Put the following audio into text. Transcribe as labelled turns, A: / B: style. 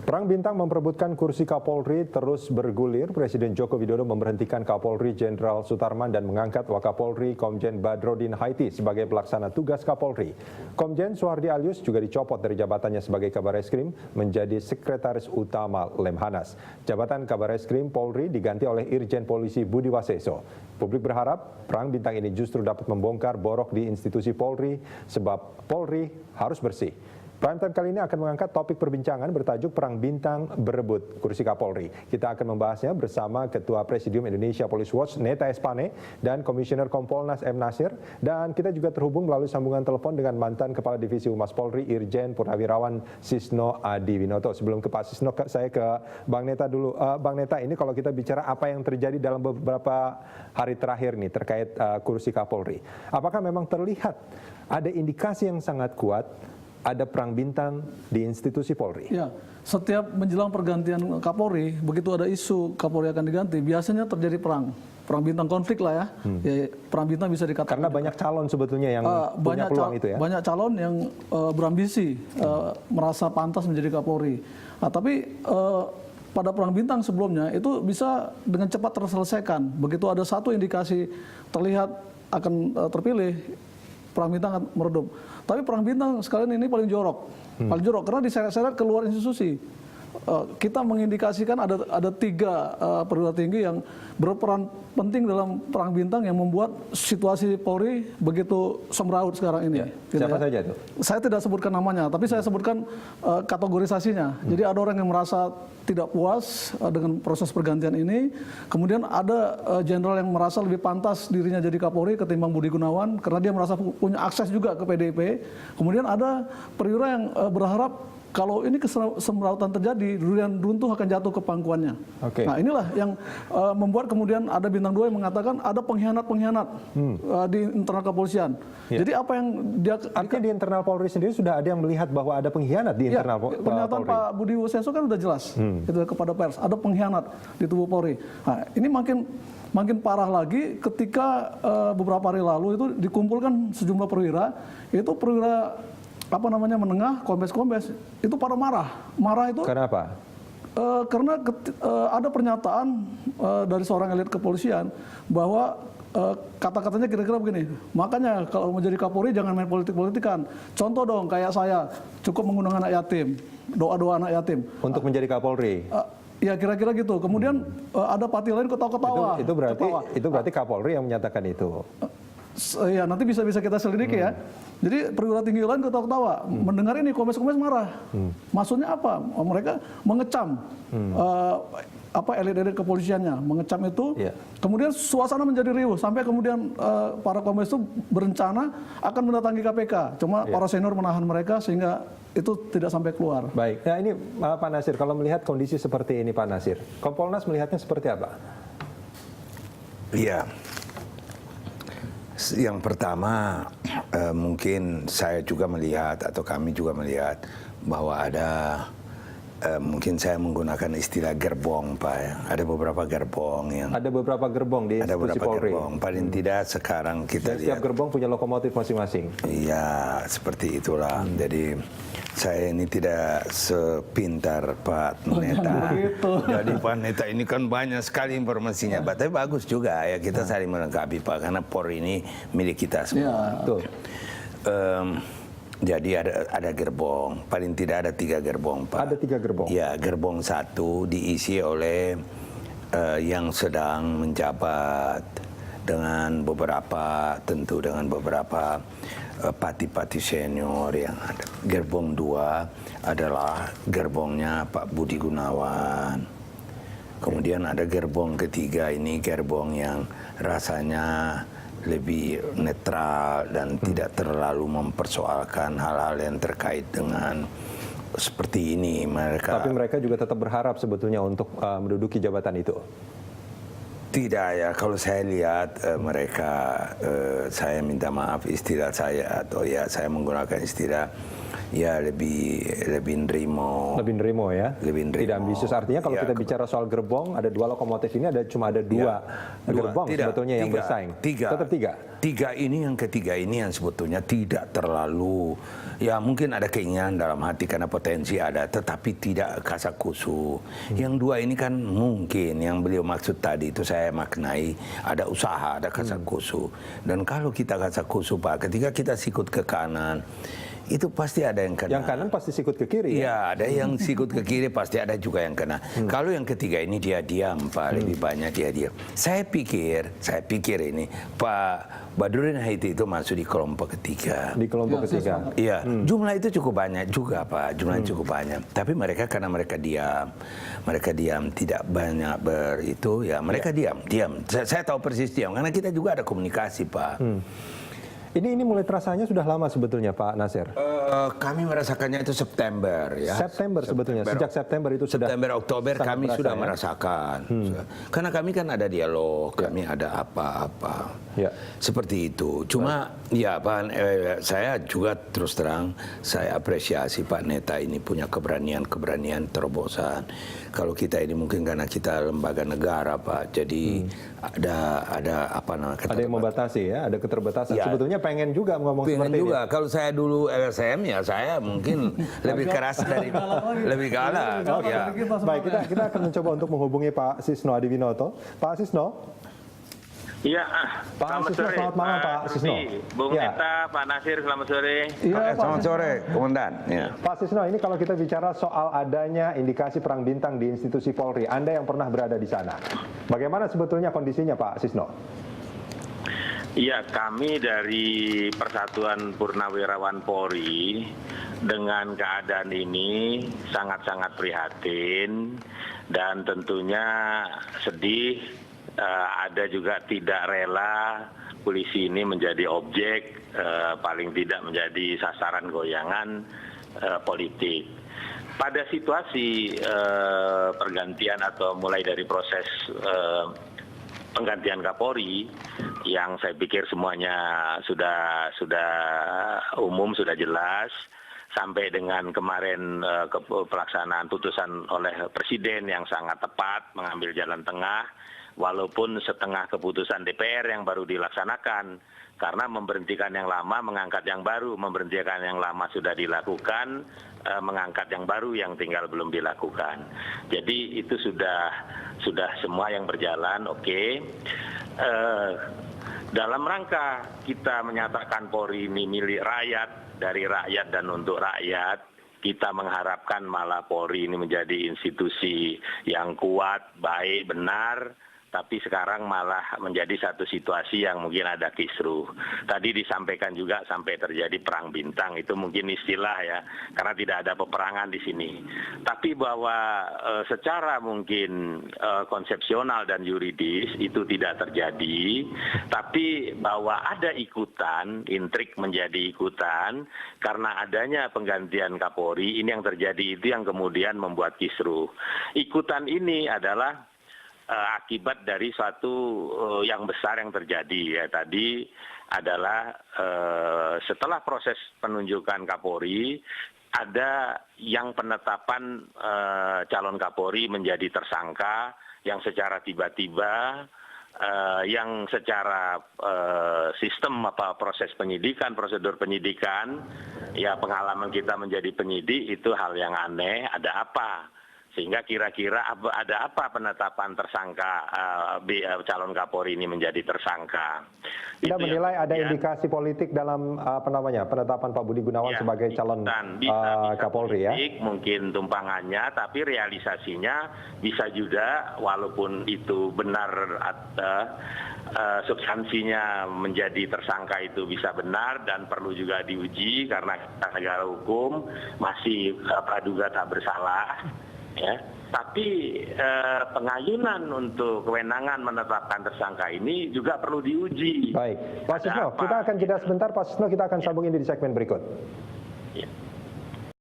A: Perang bintang memperebutkan kursi Kapolri terus bergulir. Presiden Joko Widodo memberhentikan Kapolri Jenderal Sutarman dan mengangkat Wakapolri Komjen Badrodin Haiti sebagai pelaksana tugas Kapolri. Komjen Suhardi Alyus juga dicopot dari jabatannya sebagai Kabareskrim menjadi Sekretaris Utama Lemhanas. Jabatan Kabareskrim Polri diganti oleh Irjen Polisi Budi Waseso. Publik berharap perang bintang ini justru dapat membongkar borok di institusi Polri sebab Polri harus bersih. Prime Time kali ini akan mengangkat topik perbincangan bertajuk Perang Bintang Berebut Kursi Kapolri. Kita akan membahasnya bersama Ketua Presidium Indonesia Police Watch Neta Espane dan Komisioner Kompolnas M. Nasir. Dan kita juga terhubung melalui sambungan telepon dengan mantan Kepala Divisi Humas Polri Irjen Purnawirawan Sisno Adiwinoto. Sebelum ke Pak Sisno, saya ke Bang Neta dulu. Bang Neta, ini kalau kita bicara apa yang terjadi dalam beberapa hari terakhir nih terkait kursi Kapolri. Apakah memang terlihat ada indikasi yang sangat kuat ada perang bintang di institusi Polri?
B: Ya, setiap menjelang pergantian Kapolri, begitu ada isu Kapolri akan diganti, biasanya terjadi perang bintang, konflik lah ya. Ya, perang bintang bisa dikatakan.
A: Karena banyak calon sebetulnya yang punya peluang itu ya.
B: Banyak calon yang berambisi merasa pantas menjadi Kapolri. Nah, tapi pada perang bintang sebelumnya itu bisa dengan cepat terselesaikan. Begitu ada satu indikasi terlihat akan terpilih, perang bintang akan meredup. Tapi perang bintang sekalian ini paling jorok, karena diseret-seret keluar institusi. Kita mengindikasikan ada tiga perwira tinggi yang berperan penting dalam perang bintang yang membuat situasi Polri begitu semraut sekarang ini.
A: Ya, siapa saja itu?
B: Saya tidak sebutkan namanya, tapi saya sebutkan kategorisasinya. Jadi ada orang yang merasa tidak puas dengan proses pergantian ini. Kemudian ada jenderal yang merasa lebih pantas dirinya jadi Kapolri ketimbang Budi Gunawan karena dia merasa punya akses juga ke PDIP. Kemudian ada perwira yang berharap kalau ini kesemrautan terjadi, durian runtuh akan jatuh ke pangkuannya.
A: Okay.
B: Nah, inilah yang membuat kemudian ada bintang 2 yang mengatakan ada pengkhianat-pengkhianat di internal kepolisian.
A: Yeah.
B: Jadi apa yang dia
A: artinya di internal Polri sendiri sudah ada yang melihat bahwa ada pengkhianat di internal Polri.
B: Pernyataan Pak Budi Waseso kan sudah jelas itu kepada pers, ada pengkhianat di tubuh Polri. Nah, ini makin parah lagi ketika beberapa hari lalu itu dikumpulkan sejumlah perwira, itu perwira menengah, kombes-kombes itu pada marah itu.
A: Kenapa?
B: Karena ada pernyataan dari seorang elit kepolisian bahwa kata-katanya kira-kira begini, makanya kalau mau jadi Kapolri jangan main politik-politikan. Contoh dong kayak saya, cukup mengundang anak yatim, doa-doa anak yatim.
A: Untuk menjadi Kapolri?
B: Ya kira-kira gitu. Kemudian ada partai lain ketawa-ketawa.
A: Itu berarti Kapolri yang menyatakan itu?
B: Ya nanti bisa kita selidiki ya. Jadi perwira tinggi lain ketawa-ketawa, mendengar ini kombes-kombes marah. Maksudnya apa? Mereka mengecam elit-elit kepolisiannya, mengecam itu. Yeah. Kemudian suasana menjadi riuh sampai kemudian para kombes itu berencana akan mendatangi KPK. Cuma para senior menahan mereka sehingga itu tidak sampai keluar.
A: Baik. Nah ini Pak Nasir, kalau melihat kondisi seperti ini Pak Nasir, Kompolnas melihatnya seperti apa?
C: Iya. Yang pertama mungkin saya juga melihat atau kami juga melihat bahwa ada mungkin saya menggunakan istilah gerbong Pak ya. Ada beberapa gerbong yang
A: di institusi Polri.
C: Paling tidak sekarang kita
A: lihat. Setiap gerbong punya lokomotif masing-masing.
C: Iya, seperti itulah. Jadi saya ini tidak sepintar Pak Neta. Jadi Pak Neta ini kan banyak sekali informasinya. Tapi bagus juga ya kita saling melengkapi Pak, karena Polri ini milik kita semua. Betul. Jadi ada gerbong, paling tidak ada 3 gerbong Pak.
A: Ada 3 gerbong?
C: Ya, gerbong 1 diisi oleh yang sedang menjabat dengan beberapa pati-pati senior yang ada. Gerbong 2 adalah gerbongnya Pak Budi Gunawan. Kemudian ada gerbong ketiga, ini gerbong yang rasanya lebih netral dan tidak terlalu mempersoalkan hal-hal yang terkait dengan seperti ini.
A: Tapi mereka juga tetap berharap sebetulnya untuk menduduki jabatan itu.
C: Tidak ya, kalau saya lihat mereka, saya minta maaf istilah saya atau ya saya menggunakan istilah ya lebih nerimo.
A: Lebih nerimo ya?
C: Lebih nerimo.
A: Tidak ambisius. Artinya kalau kita bicara soal gerbong, ada 2 lokomotif ini cuma ada dua gerbong sebetulnya yang bersaing. Tetap tiga.
C: Ketiga ini yang sebetulnya tidak terlalu, ya mungkin ada keinginan dalam hati karena potensi ada, tetapi tidak kasakusu. Yang 2 ini kan mungkin yang beliau maksud tadi itu saya maknai ada usaha, ada kasakusu. Dan kalau kita kasakusu Pak, ketika kita sikut ke kanan, itu pasti ada yang kena.
A: Yang kanan pasti sikut ke kiri.
C: Iya, ada yang sikut ke kiri, pasti ada juga yang kena. Kalau yang ketiga ini dia diam, Pak, lebih banyak dia diam. Saya pikir ini Pak Badrodin Haiti itu masuk di kelompok ketiga.
A: Di kelompok ketiga.
C: Iya, jumlah itu cukup banyak juga Pak, jumlahnya cukup banyak. Tapi karena mereka diam, tidak banyak itu ya, mereka diam. Saya tahu persis diam, karena kita juga ada komunikasi Pak.
A: Ini mulai terasanya sudah lama sebetulnya Pak Nasir.
C: Kami merasakannya itu September ya.
A: September sebetulnya. Sejak September itu sudah.
C: September Oktober kami sudah
A: ya?
C: merasakan. Karena kami kan ada dialog, kami ada apa-apa.
A: Ya.
C: Seperti itu. Cuma ya Pak, saya juga terus terang saya apresiasi Pak Neta ini punya keberanian terobosan. Kalau kita ini mungkin karena kita lembaga negara Pak, jadi ada apa namanya?
A: Ada yang membatasi ya, ada keterbatasan.
C: Ya.
A: Sebetulnya pengen juga ngomong seperti
C: juga.
A: ini.
C: Kalau saya dulu LSM ya saya mungkin lebih keras dari lebih galak. Ya.
A: Baik, kita akan mencoba untuk menghubungi Pak Sisno Adiwinoto. Pak Sisno.
D: Iya,
A: Pak Sisno, selamat malam Pak Sisno.
D: Bung Neta, Pak Nasir, selamat sore.
A: Iya,
C: Selamat sore, Komandan. Ya.
A: Pak Sisno, ini kalau kita bicara soal adanya indikasi perang bintang di institusi Polri, Anda yang pernah berada di sana, bagaimana sebetulnya kondisinya Pak Sisno?
D: Iya, kami dari Persatuan Purnawirawan Polri dengan keadaan ini sangat-sangat prihatin dan tentunya sedih. Ada juga tidak rela polisi ini menjadi objek, paling tidak menjadi sasaran goyangan politik. Pada situasi pergantian atau mulai dari proses penggantian Kapolri yang saya pikir semuanya sudah umum, sudah jelas, sampai dengan kemarin pelaksanaan putusan oleh Presiden yang sangat tepat mengambil jalan tengah, walaupun setengah keputusan DPR yang baru dilaksanakan, karena memberhentikan yang lama, mengangkat yang baru, memberhentikan yang lama sudah dilakukan, mengangkat yang baru yang tinggal belum dilakukan. Jadi itu sudah semua yang berjalan, oke. Dalam rangka kita menyatakan Polri ini milik rakyat, dari rakyat dan untuk rakyat, kita mengharapkan malah Polri ini menjadi institusi yang kuat, baik, benar, tapi sekarang malah menjadi satu situasi yang mungkin ada kisruh. Tadi disampaikan juga sampai terjadi perang bintang, itu mungkin istilah ya, karena tidak ada peperangan di sini. Tapi bahwa secara mungkin konsepsional dan yuridis itu tidak terjadi, tapi bahwa ada ikutan, intrik menjadi ikutan, karena adanya penggantian Kapolri, ini yang terjadi itu yang kemudian membuat kisruh. Ikutan ini adalah akibat dari suatu yang besar yang terjadi ya, tadi adalah setelah proses penunjukan Kapolri ada yang penetapan calon Kapolri menjadi tersangka yang secara tiba-tiba, yang secara sistem proses penyidikan, prosedur penyidikan, ya pengalaman kita menjadi penyidik itu hal yang aneh. Ada apa? Sehingga kira-kira ada apa penetapan tersangka calon Kapolri ini menjadi tersangka?
A: Kita menilai ada indikasi politik dalam penetapan Pak Budi Gunawan sebagai calon Kapolri ya? Mungkin
D: tumpangannya, tapi realisasinya bisa juga walaupun itu benar substansinya menjadi tersangka itu bisa benar dan perlu juga diuji karena kita negara hukum, masih praduga tak bersalah. Ya, tapi pengayunan untuk kewenangan menetapkan tersangka ini juga perlu diuji.
A: Baik, Pak Sisno, kita akan jeda sebentar. Pak Sisno, kita akan sambung ini di segmen berikut.
D: Ya.